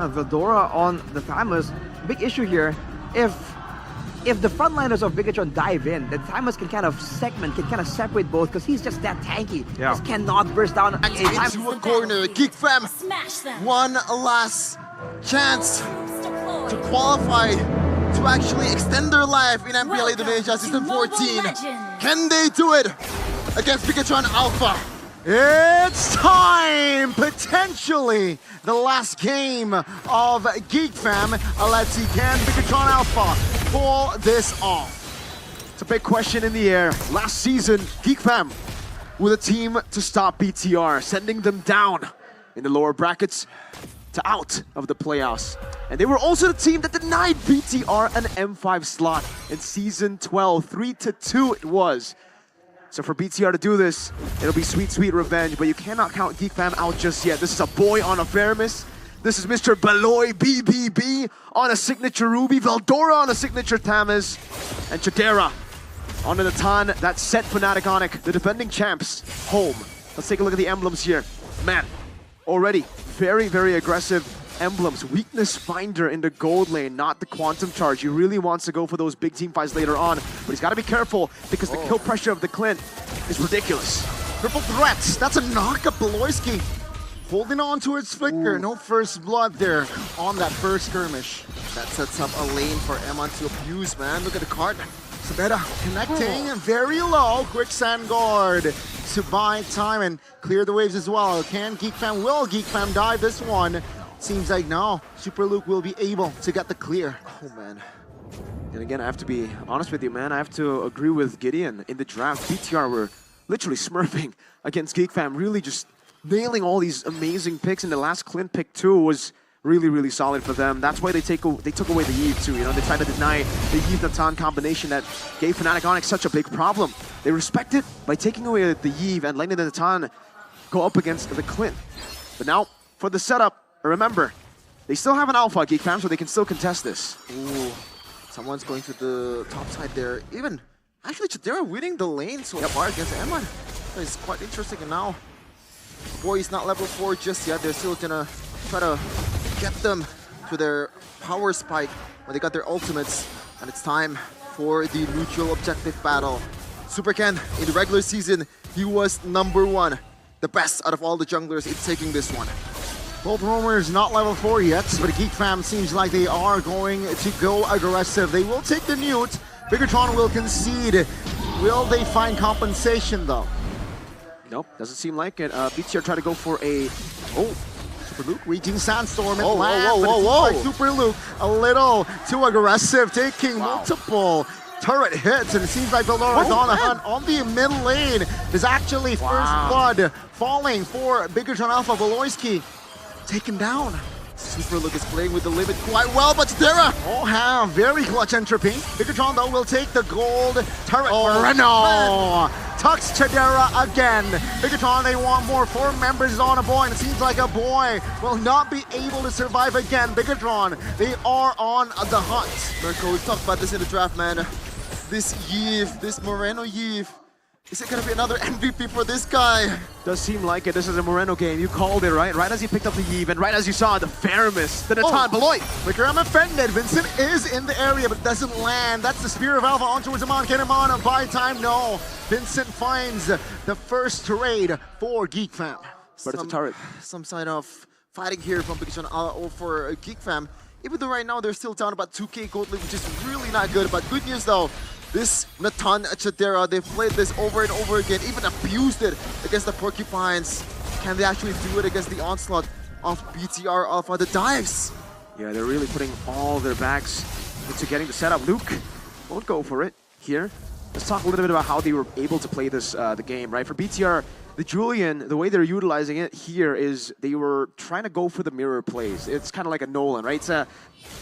Veldora on the Thamus. Big issue here. If the frontliners of Bigetron dive in, then Thamus can kind of segment, can kind of separate both because he's just that tanky. Yeah. Just cannot burst down. And into a corner. Geek fam, one last chance to qualify to actually extend their life in MPL Indonesia Season 14. Can they do it against Bigetron Alpha? It's time! Potentially the last game of Geek Fam. Let's see, can Bigetron Alpha pull this off? It's a big question in the air. Last season, Geek Fam with a team to stop BTR, sending them down in the lower brackets to out of the playoffs. And they were also the team that denied BTR an M5 slot in Season 12. 3-2 it was. So for BTR to do this, it'll be sweet, sweet revenge, but you cannot count Geek Fam out just yet. This is a boy on a Faramis. This is Mr. Baloy BBB on a signature Ruby, Veldora on a signature Thamus, and Chadera on the Natan that set Fnatic Onic, the defending champs, home. Let's take a look at the emblems here. Man, already very, very aggressive emblems. Weakness Finder in the gold lane, not the Quantum Charge. He really wants to go for those big team fights later on, but he's got to be careful because the kill pressure of the Clint is ridiculous. Triple threats, that's a knock-up. Beloyski holding on to its flicker. No first blood there on that first skirmish. That sets up a lane for Emon to abuse, man. Look at the card. Sabetta connecting very low. Quicksand guard to buy time and clear the waves as well. Can Geek Fam, will Geek Fam dive this one? Seems like now Super Luke will be able to get the clear. Oh man. And again, I have to be honest with you, man. I have to agree with Gideon. In the draft, BTR were literally smurfing against Geek Fam, really just nailing all these amazing picks. And the last Clint pick too was really, really solid for them. That's why they took away the Eve too. You know, they tried to deny the Eve Natan combination that gave Fnatic Onic such a big problem. They respect it by taking away the Eve and letting the Natan go up against the Clint. But now for the setup, remember, they still have an Alpha, Geek Fam, so they can still contest this. Ooh, someone's going to the top side there. Even, actually, Chadera winning the lane so far against Emon. It's quite interesting. And now, boy, he's not level 4 just yet. They're still gonna try to get them to their power spike when they got their ultimates. And it's time for the mutual objective battle. Super Ken, in the regular season, he was #1. The best out of all the junglers in taking this one. Both Roamers not level 4 yet, but Geek Fam seems like they are going to go aggressive. They will take the Newt. Bigetron will concede. Will they find compensation though? Nope, doesn't seem like it. BTR tried to go for a... Oh, Super Luke reaching Sandstorm and Whoa, land, whoa, but it whoa, seems like Super Luke a little too aggressive, taking multiple turret hits, and it seems like Veldora is on the hunt on the mid lane. There's actually first blood falling for Bigetron Alpha. Beloyski taken down. Super Luke is playing with the limit quite well, but Chadera! Oh, have very clutch entropy. Bigetron though will take the gold turret. Reno tucks Chadera again. Bigetron, they want more. 4 members on a boy, and it seems like a boy will not be able to survive again. Bigetron, they are on the hunt. Mirko, we've talked about this in the draft, man. This Yves, this Moreno Yves, is it gonna be another MVP for this guy? does seem like it. This is a Moreno game. You called it, right? Right as he picked up the Eve, and right as you saw the Faramis, the Natan, Beloy. Flicker, I'm offended. Vincent is in the area, but doesn't land. That's the Spear of Alpha on towards Amon. Can Amon buy time? No. Vincent finds the first trade for Geek Fam. But it's a turret. Some sign of fighting here from Bigetron or for Geek Fam. Even though right now they're still down about 2k gold league, which is really not good. But good news though, this Natan Chadera, they've played this over and over again, even abused it against the Porcupines. Can they actually do it against the onslaught of BTR Alpha? The dives! Yeah, they're really putting all their backs into getting the setup. Luke won't go for it here. Let's talk a little bit about how they were able to play this the game, right? For BTR, the Julian, the way they're utilizing it here is they were trying to go for the mirror plays. It's kind of like a Nolan, right?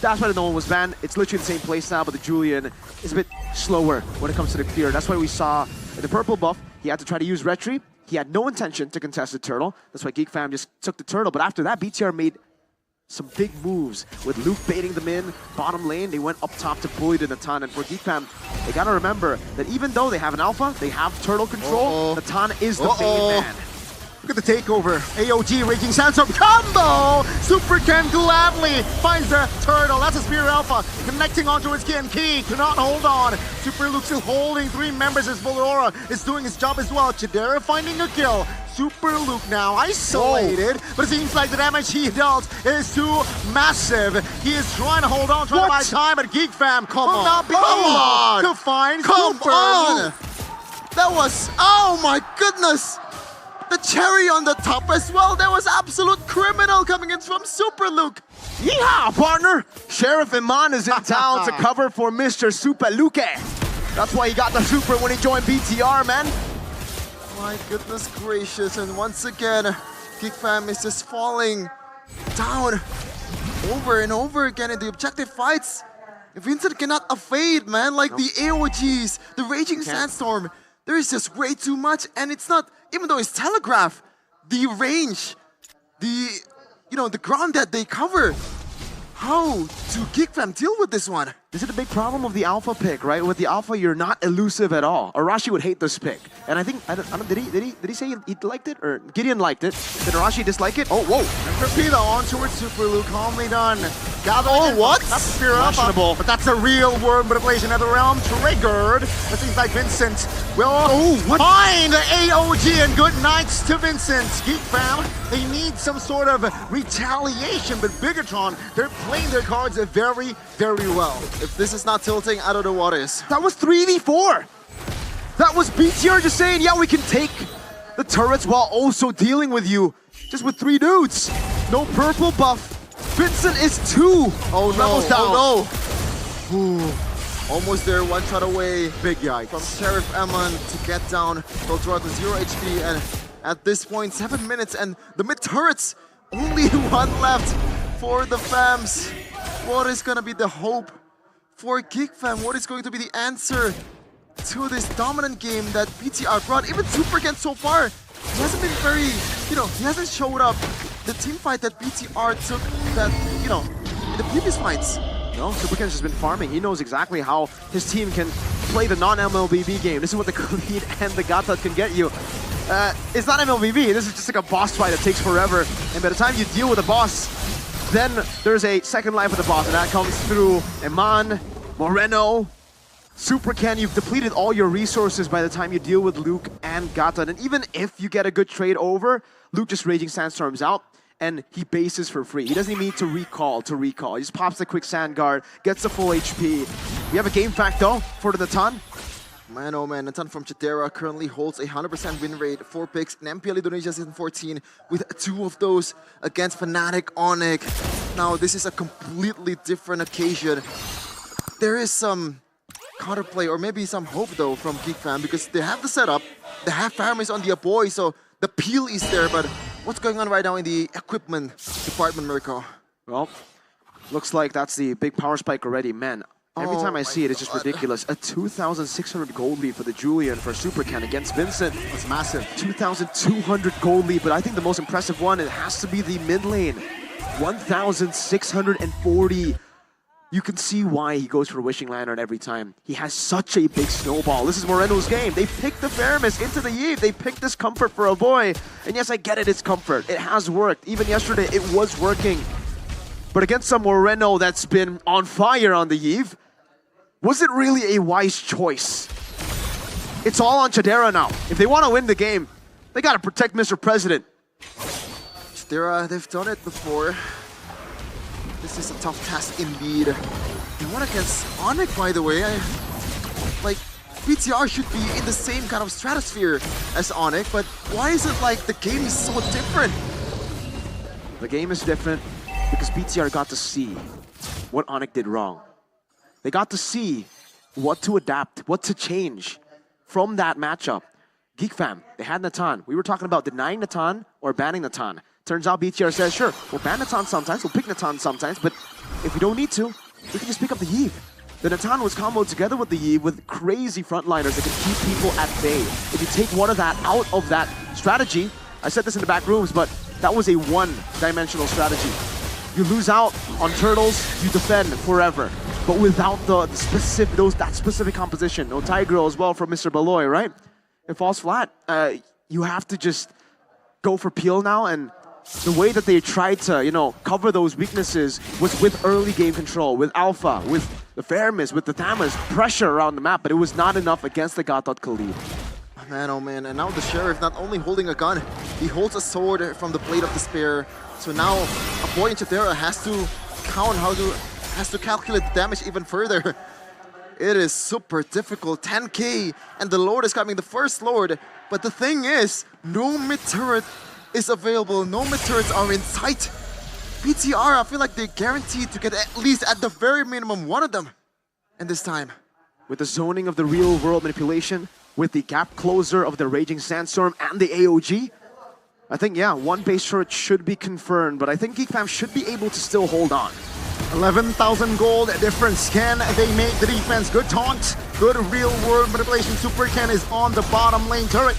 That's why the Nolan was banned. It's literally the same play style, but the Julian is a bit slower when it comes to the clear. That's why we saw in the purple buff, he had to try to use Retry. He had no intention to contest the turtle. That's why Geek Fam just took the turtle. But after that, BTR made some big moves with Luke baiting them in, bottom lane. They went up top to bully the Natan. And for Geek Fam, they gotta remember that even though they have an alpha, they have turtle control. Natan is the main man. Look at the takeover. AOG, Raging Sandstorm combo! Super Ken gladly finds the turtle. That's a Spear Alpha connecting onto his key, and Key cannot hold on. Super Luke still holding 3 members as Volora is doing his job as well. Chidera finding a kill. Super Luke now isolated, but it seems like the damage he dealt is too massive. He is trying to hold on, trying to buy time, but Geek Fam will not be able to find Super Luke. That was, oh my goodness! The cherry on the top as well. That was absolute criminal coming in from Super Luke. Yeehaw, partner! Sheriff Iman is in town to cover for Mr. Super Luke. That's why he got the super when he joined BTR, man. My goodness gracious, and once again, Geek Fam is just falling down over and over again in the objective fights. Vincent cannot evade, man, like the AOGs, the Raging Sandstorm. There is just way too much, and it's not, even though it's telegraph, the range, the ground that they cover. How do Geek Fam deal with this one? This is the big problem of the alpha pick, right? With the alpha, you're not elusive at all. Arashi would hate this pick, and I think did he say he liked it, or Gideon liked it? Did Arashi dislike it? Oh, whoa! Torpedo on towards Super Luke, calmly done. Oh, what? That's a Spear Alpha, but that's a real world manipulation of the realm triggered. It seems like Vincent will find the AOG, and good nights to Vincent. Geek Fam, they need some sort of retaliation, but Bigetron, they're playing their cards very, very well. If this is not tilting, I don't know what is. That was 3v4. That was BTR just saying, yeah, we can take the turrets while also dealing with you. Just with 3 dudes. No purple buff. Vincent is 2. Oh no, Rebels down. oh no. Ooh. Almost there, 1 shot away. Big yikes. From Sheriff Eman to get down. Voltora to 0 HP, and at this point, 7 minutes, and the mid turrets, only 1 left for the Fams. What is gonna be the hope for Geek Fam? What is going to be the answer to this dominant game that BTR brought? Even Super Ken so far, he hasn't been very, he hasn't showed up the team fight that BTR took that, in the previous fights. No, Super Ken's just been farming. He knows exactly how his team can play the non-MLBB game. This is what the Khalid and the Gata can get you. It's not MLBB, this is just like a boss fight that takes forever. And by the time you deal with a boss, then there's a second life of the boss, and that comes through Iman, Moreno, Super Ken. You've depleted all your resources by the time you deal with Luke and Gata. And even if you get a good trade over, Luke just Raging Sandstorms out, and he bases for free. He doesn't even need to recall. He just pops the quick sand guard, gets the full HP. We have a game fact though for the Natan. Man, oh man, Natan from Chidera currently holds a 100% win rate, 4 picks in MPL Indonesia Season 14, with 2 of those against Fnatic Onyx. Now, this is a completely different occasion. There is some counterplay, or maybe some hope though from Geek Fam, because they have the setup, they have Farmis on the Aboy, so the peel is there, but what's going on right now in the equipment department, Mirko? Well, looks like that's the big power spike already, man. Every time I see it, it's just ridiculous. A 2,600 gold lead for the Julian for Super Ken against Vincent. That's massive. 2,200 gold lead, but I think the most impressive one, it has to be the mid lane. 1,640. You can see why he goes for Wishing Lantern every time. He has such a big snowball. This is Moreno's game. They picked the Faramis into the Eve. They picked this comfort for a boy. And yes, I get it, it's comfort. It has worked. Even yesterday, it was working. But against some Moreno that's been on fire on the Eve, was it really a wise choice? It's all on Chidera now. If they want to win the game, they got to protect Mr. President. Chidera, they've done it before. This is a tough task indeed. They won against Onyx, by the way. BTR should be in the same kind of stratosphere as Onyx, but why is it like the game is so different? The game is different because BTR got to see what Onyx did wrong. They got to see what to adapt, what to change from that matchup. Geek Fam, they had Natan. We were talking about denying Natan or banning Natan. Turns out BTR says, sure, we'll ban Natan sometimes, we'll pick Natan sometimes, but if we don't need to, we can just pick up the Eve. The Natan was comboed together with the Eve with crazy frontliners that can keep people at bay. If you take one of that out of that strategy, I said this in the back rooms, but that was a one-dimensional strategy. You lose out on turtles, you defend forever. But without that specific composition, no Tiger as well from Mr. Baloy, right? It falls flat. You have to just go for peel now, and the way that they tried to, you know, cover those weaknesses was with early game control, with Alpha, with the Fairness, with the Thamas, pressure around the map, but it was not enough against the Gatot Khalid. Man, oh man, and now the Sheriff not only holding a gun, he holds a sword from the Blade of Despair. So now a boy in Chadera has to has to calculate the damage even further. It is super difficult, 10k, and the Lord is coming, the first Lord. But the thing is, no mid-turret is available, no mid-turrets are in sight. BTR, I feel like they're guaranteed to get at least at the very minimum one of them. And this time, with the zoning of the real world manipulation, with the gap closer of the Raging Sandstorm and the AOG, I think, yeah, one base turret should be confirmed, but I think Geek Fam should be able to still hold on. 11,000 gold difference. Can they make the defense? Good taunt, good real world manipulation. Super Ken is on the bottom lane turret.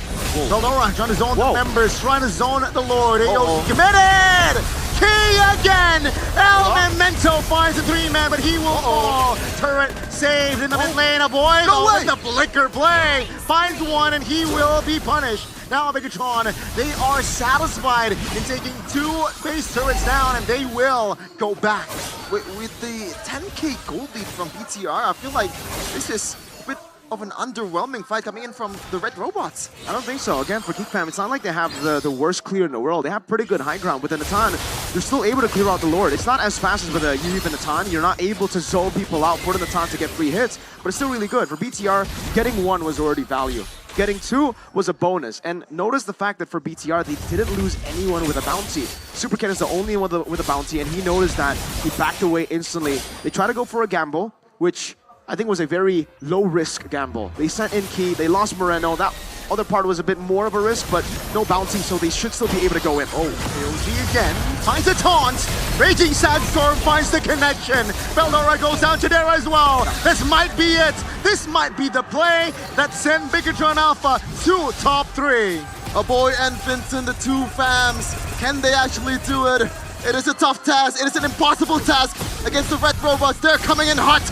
Veldora trying to zone the members, trying to zone the Lord. AOG committed! Key again! Elemento finds the 3-man, but he will fall. Turret saved in the mid lane. A boy with the Blicker play finds one, and he will be punished. Now Bigetron, they are satisfied in taking 2 base turrets down, and they will go back. with the 10k gold lead from BTR, I feel like this is a bit of an underwhelming fight coming in from the Red Robots. I don't think so. Again, for Geek Fam, it's not like they have the worst clear in the world. They have pretty good high ground. With the Natan, they're still able to clear out the Lord. It's not as fast as with a Yuri the Natan. You're not able to zone people out for the Natan to get free hits, but it's still really good. For BTR, getting 1 was already value. Getting 2 was a bonus. And notice the fact that for BTR, they didn't lose anyone with a bounty. Super Ken is the only one with a bounty, and he noticed that. He backed away instantly. They tried to go for a gamble, which I think was a very low-risk gamble. They sent in Key, they lost Moreno. That other part was a bit more of a risk, but no bounty, so they should still be able to go in. Oh, AOG again finds a taunt. Raging Sandstorm finds the connection. Veldora goes down to there as well. This might be it. This might be the play that sent Bigetron Alpha to top 3. A boy and Vincent, the 2 fams. Can they actually do it? It is a tough task. It is an impossible task against the Red Robots. They're coming in hot.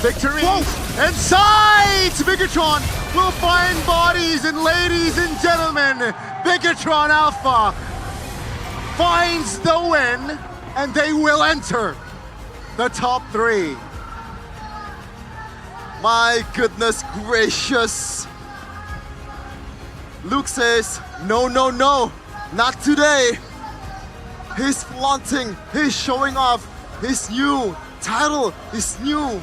Victory inside! Bigetron will find bodies, and ladies and gentlemen, Bigetron Alpha finds the win, and they will enter the top 3. My goodness gracious. Luke says, no, no, no, not today. He's flaunting, he's showing off his new title, his new